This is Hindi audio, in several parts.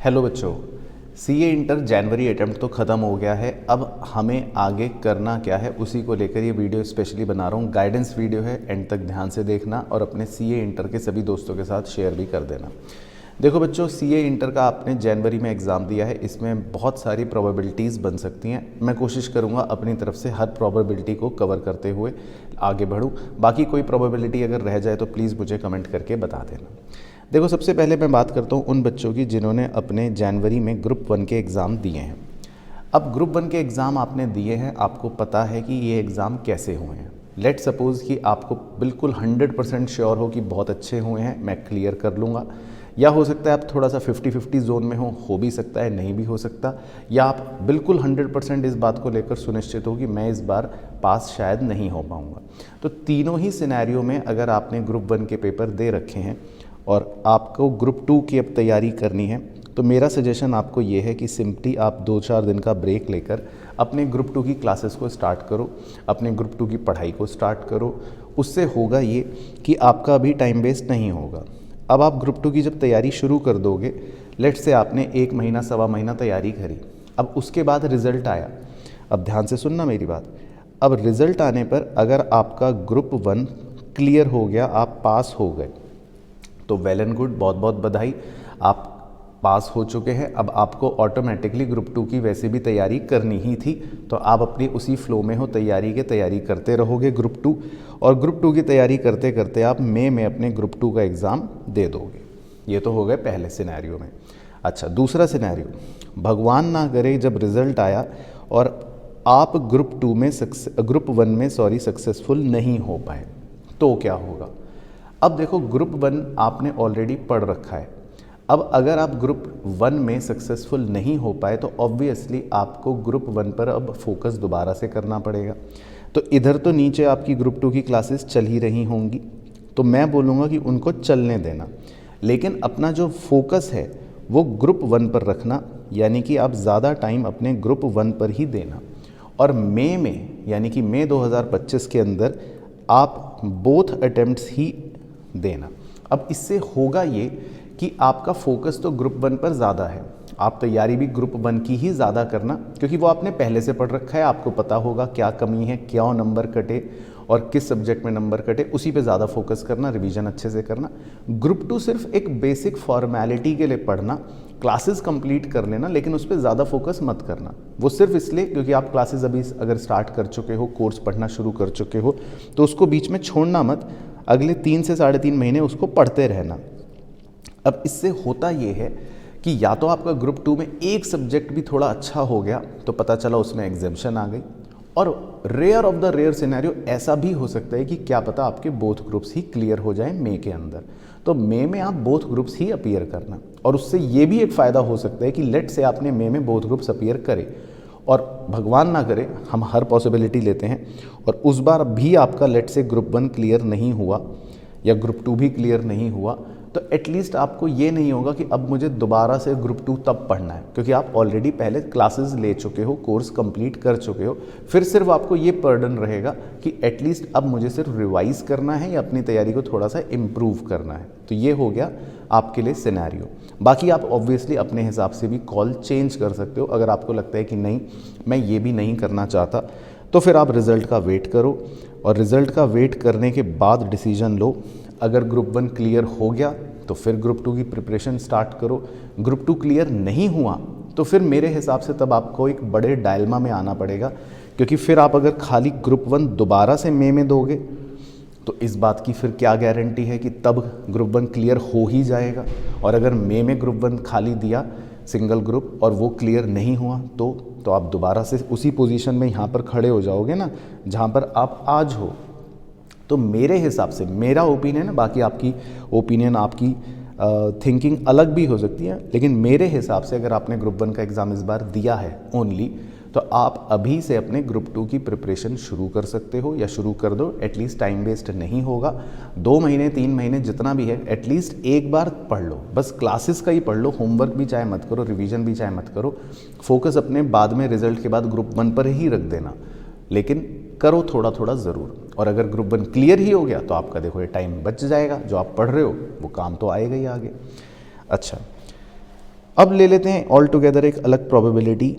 हेलो बच्चों, सीए इंटर जनवरी अटेम्प्ट तो ख़त्म हो गया है। अब हमें आगे करना क्या है उसी को लेकर ये वीडियो स्पेशली बना रहा हूँ। गाइडेंस वीडियो है, एंड तक ध्यान से देखना और अपने सीए इंटर के सभी दोस्तों के साथ शेयर भी कर देना। देखो बच्चों, सीए इंटर का आपने जनवरी में एग्ज़ाम दिया है, इसमें बहुत सारी प्रोबेबिलिटीज़ बन सकती हैं। मैं कोशिश करूँगा अपनी तरफ से हर प्रोबेबिलिटी को कवर करते हुए आगे बढ़ूँ। बाकी कोई प्रोबेबिलिटी अगर रह जाए तो प्लीज़ मुझे कमेंट करके बता देना। देखो, सबसे पहले मैं बात करता हूँ उन बच्चों की जिन्होंने अपने जनवरी में ग्रुप 1 के एग्ज़ाम दिए हैं। अब ग्रुप 1 के एग्ज़ाम आपने दिए हैं, आपको पता है कि ये एग्ज़ाम कैसे हुए हैं। लेट सपोज़ कि आपको बिल्कुल 100% श्योर हो कि बहुत अच्छे हुए हैं, मैं क्लियर कर लूँगा। या हो सकता है आप थोड़ा सा 50-50 जोन में हो भी सकता है, नहीं भी हो सकता। या आप बिल्कुल 100% इस बात को लेकर सुनिश्चित हो कि मैं इस बार पास शायद नहीं हो पाऊँगा। तो तीनों ही सिनेरियो में अगर आपने ग्रुप 1 के पेपर दे रखे हैं और आपको ग्रुप 2 की अब तैयारी करनी है, तो मेरा सजेशन आपको ये है कि सिंपली आप 2-4 दिन का ब्रेक लेकर अपने ग्रुप 2 की क्लासेस को स्टार्ट करो, अपने ग्रुप 2 की पढ़ाई को स्टार्ट करो। उससे होगा ये कि आपका अभी टाइम वेस्ट नहीं होगा। अब आप ग्रुप 2 की जब तैयारी शुरू कर दोगे, लेट से आपने 1 महीना सवा महीना तैयारी करी, अब उसके बाद रिज़ल्ट आया। अब ध्यान से सुनना मेरी बात। अब रिज़ल्ट आने पर अगर आपका ग्रुप 1 क्लियर हो गया, आप पास हो गए, तो वेल एंड गुड, बहुत बहुत बधाई, आप पास हो चुके हैं। अब आपको ऑटोमेटिकली ग्रुप 2 की वैसे भी तैयारी करनी ही थी, तो आप अपनी उसी फ्लो में हो, तैयारी करते रहोगे ग्रुप 2। और ग्रुप 2 की तैयारी करते करते आप मई में अपने ग्रुप 2 का एग्ज़ाम दे दोगे। ये तो हो गए पहले सिनेरियो में। अच्छा, दूसरा सिनेरियो, भगवान ना करे जब रिज़ल्ट आया और आप ग्रुप 1 में सक्सेसफुल नहीं हो पाए, तो क्या होगा। अब देखो, ग्रुप 1 आपने ऑलरेडी पढ़ रखा है। अब अगर आप ग्रुप 1 में सक्सेसफुल नहीं हो पाए तो ऑब्वियसली आपको ग्रुप 1 पर अब फोकस दोबारा से करना पड़ेगा। तो इधर तो नीचे आपकी ग्रुप 2 की क्लासेस चल ही रही होंगी, तो मैं बोलूँगा कि उनको चलने देना, लेकिन अपना जो फोकस है वो ग्रुप 1 पर रखना, यानी कि आप ज़्यादा टाइम अपने ग्रुप 1 पर ही देना। और मई में, यानी कि मई 2025 के अंदर आप बोथ अटेम्प्ट्स ही देना। अब इससे होगा ये कि आपका फोकस तो ग्रुप 1 पर ज़्यादा है, आप तैयारी भी ग्रुप 1 की ही ज़्यादा करना, क्योंकि वो आपने पहले से पढ़ रखा है, आपको पता होगा क्या कमी है, क्या नंबर कटे और किस सब्जेक्ट में नंबर कटे, उसी पे ज़्यादा फोकस करना, रिवीजन अच्छे से करना। ग्रुप 2 सिर्फ एक बेसिक फॉर्मेलिटी के लिए पढ़ना, क्लासेस कंप्लीट कर लेना, लेकिन उस पर ज़्यादा फोकस मत करना। वो सिर्फ इसलिए क्योंकि आप क्लासेस अभी अगर स्टार्ट कर चुके हो, कोर्स पढ़ना शुरू कर चुके हो, तो उसको बीच में छोड़ना मत, अगले 3 से 3.5 महीने उसको पढ़ते रहना। अब इससे होता ये है कि या तो आपका ग्रुप 2 में एक सब्जेक्ट भी थोड़ा अच्छा हो गया तो पता चला उसमें एग्जाम्शन आ गई, और rare of the rare scenario ऐसा भी हो सकता है कि क्या पता आपके बोथ ग्रुप्स ही क्लियर हो जाएं मई के अंदर। तो मई में आप बोथ ग्रुप्स ही अपीयर करना, और उससे ये भी एक फ़ायदा हो सकता है कि लेट से आपने मई में बोथ ग्रुप्स अपीयर करे और भगवान ना करे, हम हर पॉसिबिलिटी लेते हैं, और उस बार भी आपका लेट से ग्रुप 1 क्लियर नहीं हुआ या ग्रुप 2 भी क्लियर नहीं हुआ, तो एटलीस्ट आपको ये नहीं होगा कि अब मुझे दोबारा से ग्रुप 2 तब पढ़ना है, क्योंकि आप ऑलरेडी पहले क्लासेस ले चुके हो, कोर्स कंप्लीट कर चुके हो। फिर सिर्फ आपको ये बर्डन रहेगा कि एटलीस्ट अब मुझे सिर्फ रिवाइज करना है या अपनी तैयारी को थोड़ा सा इम्प्रूव करना है। तो ये हो गया आपके लिए सिनेरियो। बाकी आप ऑब्वियसली अपने हिसाब से भी कॉल चेंज कर सकते हो। अगर आपको लगता है कि नहीं, मैं ये भी नहीं करना चाहता, तो फिर आप रिज़ल्ट का वेट करो, और रिज़ल्ट का वेट करने के बाद डिसीजन लो। अगर ग्रुप 1 क्लियर हो गया तो फिर ग्रुप 2 की प्रिपरेशन स्टार्ट करो। ग्रुप 2 क्लियर नहीं हुआ तो फिर मेरे हिसाब से तब आपको एक बड़े डायलमा में आना पड़ेगा, क्योंकि फिर आप अगर खाली ग्रुप 1 दोबारा से मई में दोगे तो इस बात की फिर क्या गारंटी है कि तब ग्रुप 1 क्लियर हो ही जाएगा। और अगर मई में ग्रुप 1 खाली दिया सिंगल ग्रुप और वो क्लियर नहीं हुआ तो आप दोबारा से उसी पोजीशन में यहाँ पर खड़े हो जाओगे ना, जहाँ पर आप आज हो। तो मेरे हिसाब से, मेरा ओपिनियन है, बाकी आपकी ओपिनियन, आपकी थिंकिंग अलग भी हो सकती है, लेकिन मेरे हिसाब से अगर आपने ग्रुप 1 का एग्ज़ाम इस बार दिया है ओनली, तो आप अभी से अपने ग्रुप 2 की प्रिपरेशन शुरू कर सकते हो या शुरू कर दो। एटलीस्ट टाइम वेस्ट नहीं होगा। 2 महीने 3 महीने जितना भी है, एटलीस्ट एक बार पढ़ लो, बस क्लासेस का ही पढ़ लो, होमवर्क भी चाहे मत करो, रिवीजन भी चाहे मत करो। फोकस अपने बाद में रिजल्ट के बाद ग्रुप 1 पर ही रख देना, लेकिन करो थोड़ा थोड़ा ज़रूर। और अगर ग्रुप 1 क्लियर ही हो गया तो आपका देखो ये टाइम बच जाएगा, जो आप पढ़ रहे हो वो काम तो आएगा ही आगे। अच्छा, अब ले लेते हैं ऑल टुगेदर एक अलग प्रोबेबिलिटी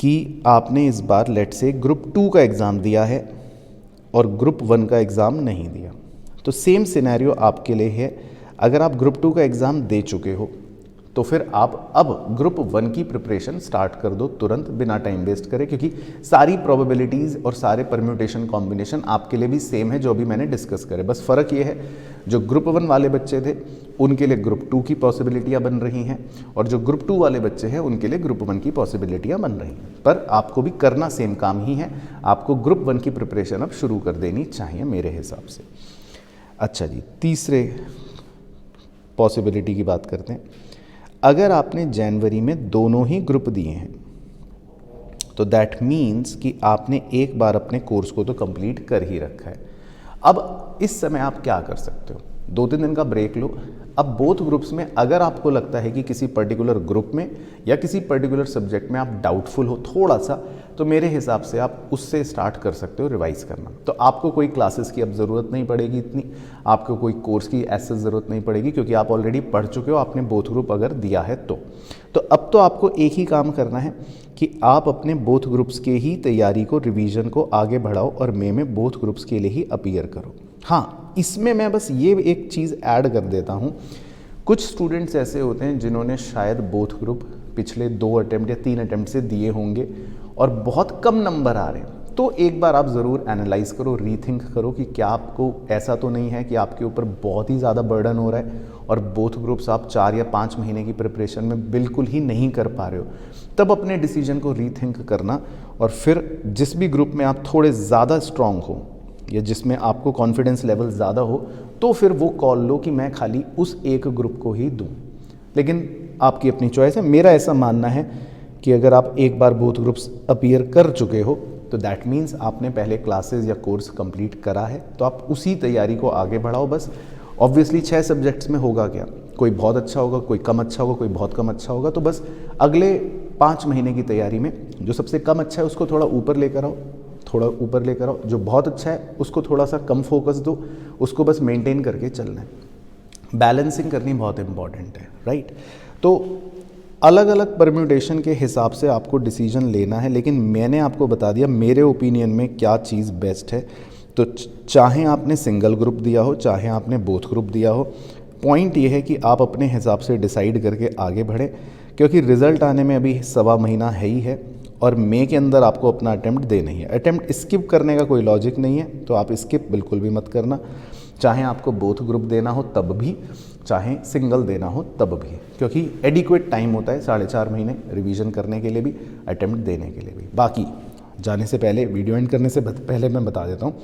कि आपने इस बार लेट से ग्रुप 2 का एग्ज़ाम दिया है और ग्रुप 1 का एग्ज़ाम नहीं दिया। तो सेम सिनेरियो आपके लिए है। अगर आप ग्रुप 2 का एग्ज़ाम दे चुके हो तो फिर आप अब ग्रुप 1 की प्रिपरेशन स्टार्ट कर दो तुरंत, बिना टाइम वेस्ट करे, क्योंकि सारी प्रोबेबिलिटीज़ और सारे परम्यूटेशन कॉम्बिनेशन आपके लिए भी सेम है जो भी मैंने डिस्कस करे। बस फ़र्क ये है जो ग्रुप 1 वाले बच्चे थे उनके लिए ग्रुप 2 की पॉसिबिलिटियाँ बन रही हैं और जो ग्रुप 2 वाले बच्चे हैं उनके लिए ग्रुप 1 की पॉसिबिलिटियाँ बन रही हैं। पर आपको भी करना सेम काम ही है, आपको ग्रुप 1 की प्रिपरेशन अब शुरू कर देनी चाहिए मेरे हिसाब से। अच्छा जी, तीसरे पॉसिबिलिटी की बात करते हैं। अगर आपने जनवरी में दोनों ही ग्रुप दिए हैं तो दैट मीन्स कि आपने एक बार अपने कोर्स को तो कंप्लीट कर ही रखा है। अब इस समय आप क्या कर सकते हो, 2-3 दिन का ब्रेक लो। अब बोथ ग्रुप्स में अगर आपको लगता है कि किसी पर्टिकुलर ग्रुप में या किसी पर्टिकुलर सब्जेक्ट में आप डाउटफुल हो थोड़ा सा, तो मेरे हिसाब से आप उससे स्टार्ट कर सकते हो रिवाइज़ करना। तो आपको कोई क्लासेस की अब ज़रूरत नहीं पड़ेगी इतनी, आपको कोई कोर्स की ऐसे ज़रूरत नहीं पड़ेगी क्योंकि आप ऑलरेडी पढ़ चुके हो, आपने बोथ ग्रुप अगर दिया है तो अब तो आपको एक ही काम करना है कि आप अपने बोथ ग्रुप्स के ही तैयारी को, रिवीजन को आगे बढ़ाओ और मई में बोथ ग्रुप्स के लिए ही अपीयर करो। हाँ, इसमें मैं बस ये एक चीज़ ऐड कर देता हूँ, कुछ स्टूडेंट्स ऐसे होते हैं जिन्होंने शायद बोथ ग्रुप पिछले 2 अटेम्प्ट या 3 अटेम्प्ट से दिए होंगे और बहुत कम नंबर आ रहे हैं। तो एक बार आप ज़रूर एनालाइज़ करो, रीथिंक करो कि क्या आपको ऐसा तो नहीं है कि आपके ऊपर बहुत ही ज़्यादा बर्डन हो रहा है और बोथ ग्रुप्स आप 4 या 5 महीने की प्रिपरेशन में बिल्कुल ही नहीं कर पा रहे हो। तब अपने डिसीजन को रीथिंक करना और फिर जिस भी ग्रुप में आप थोड़े ज़्यादा स्ट्रांग हो या जिसमें आपको कॉन्फिडेंस लेवल ज़्यादा हो तो फिर वो कॉल लो कि मैं खाली उस एक ग्रुप को ही दूँ। लेकिन आपकी अपनी चॉइस है। मेरा ऐसा मानना है कि अगर आप एक बार बोथ ग्रुप्स अपीयर कर चुके हो तो दैट मीन्स आपने पहले क्लासेस या कोर्स कंप्लीट करा है, तो आप उसी तैयारी को आगे बढ़ाओ बस। ऑब्वियसली 6 सब्जेक्ट्स में होगा क्या, कोई बहुत अच्छा होगा, कोई कम अच्छा होगा, कोई बहुत कम अच्छा होगा। तो बस अगले 5 महीने की तैयारी में जो सबसे कम अच्छा है उसको थोड़ा ऊपर लेकर आओ, थोड़ा ऊपर लेकर आओ। जो बहुत अच्छा है उसको थोड़ा सा कम फोकस दो, उसको बस मेंटेन करके चलना है। बैलेंसिंग करनी बहुत इंपॉर्टेंट है, राइट। तो अलग अलग परम्यूटेशन के हिसाब से आपको डिसीजन लेना है, लेकिन मैंने आपको बता दिया मेरे ओपिनियन में क्या चीज़ बेस्ट है। तो चाहे आपने सिंगल ग्रुप दिया हो, चाहे आपने बोथ ग्रुप दिया हो, पॉइंट ये है कि आप अपने हिसाब से डिसाइड करके आगे बढ़ें, क्योंकि रिज़ल्ट आने में अभी 1.25 महीना है ही है और मई के अंदर आपको अपना अटैम्प्ट देना ही है। अटैम्प्ट स्किप करने का कोई लॉजिक नहीं है, तो आप स्किप बिल्कुल भी मत करना। चाहे आपको बोथ ग्रुप देना हो तब भी, चाहे सिंगल देना हो तब भी, क्योंकि एडिक्वेट टाइम होता है 4.5 महीने रिवीजन करने के लिए भी, अटैम्प्ट देने के लिए भी। बाकी जाने से पहले, वीडियो एंड करने से पहले मैं बता देता हूँ,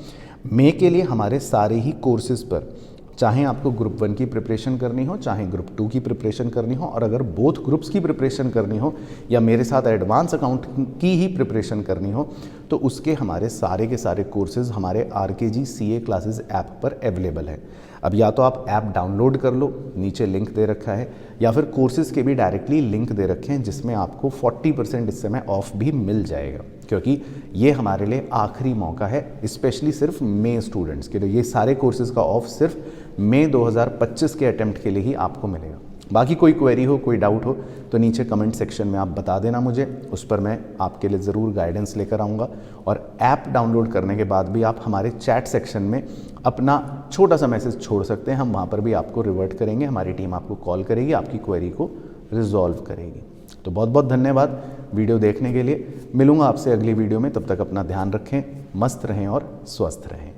मई के लिए हमारे सारे ही कोर्सेज़ पर, चाहे आपको ग्रुप 1 की प्रिपरेशन करनी हो, चाहे ग्रुप 2 की प्रिपरेशन करनी हो, और अगर बोथ ग्रुप्स की प्रिपरेशन करनी हो या मेरे साथ एडवांस अकाउंट की ही प्रिपरेशन करनी हो, तो उसके हमारे सारे के सारे कोर्सेज़ हमारे RKG CA क्लासेस ऐप पर अवेलेबल है। अब या तो आप ऐप डाउनलोड कर लो, नीचे लिंक दे रखा है, या फिर कोर्सेज़ के भी डायरेक्टली लिंक दे रखे हैं जिसमें आपको 40% इस समय ऑफ भी मिल जाएगा, क्योंकि ये हमारे लिए आखिरी मौका है, स्पेशली सिर्फ मई स्टूडेंट्स के लिए। ये सारे कोर्सेज़ का ऑफ सिर्फ मई 2025 के अटेम्प्ट के लिए ही आपको मिलेगा। बाकी कोई क्वेरी हो, कोई डाउट हो तो नीचे कमेंट सेक्शन में आप बता देना मुझे, उस पर मैं आपके लिए ज़रूर गाइडेंस लेकर आऊँगा। और ऐप डाउनलोड करने के बाद भी आप हमारे चैट सेक्शन में अपना छोटा सा मैसेज छोड़ सकते हैं, हम वहाँ पर भी आपको रिवर्ट करेंगे, हमारी टीम आपको कॉल करेगी, आपकी क्वेरी को रिजॉल्व करेगी। तो बहुत बहुत धन्यवाद वीडियो देखने के लिए। मिलूँगा आपसे अगली वीडियो में, तब तक अपना ध्यान रखें, मस्त रहें और स्वस्थ रहें।